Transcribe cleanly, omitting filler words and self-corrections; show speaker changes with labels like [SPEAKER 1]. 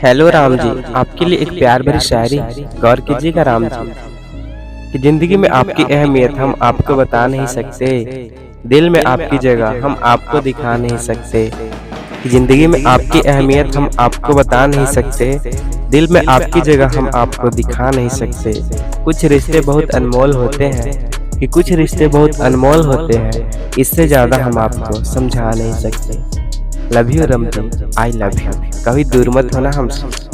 [SPEAKER 1] Hello Ram ji, आपके लिए एक प्यार भरी शायरी। गौर कीजिएगा राम जी कि जिंदगी में आपकी अहमियत हम आपको बता नहीं सकते। दिल में आपकी जगह हम आपको दिखा नहीं सकते। कि जिंदगी में आपकी अहमियत हम आपको बता नहीं सकते। दिल में आपकी जगह हम आपको दिखा नहीं सकते। कुछ रिश्ते बहुत अनमोल होते हैं कि कुछ रिश्ते बहुत अनमोल होते हैं। इससे ज्यादा हम आपको समझा नहीं सकते। Love you Ram ji, I love you. कभी दूर मत होना हमसे।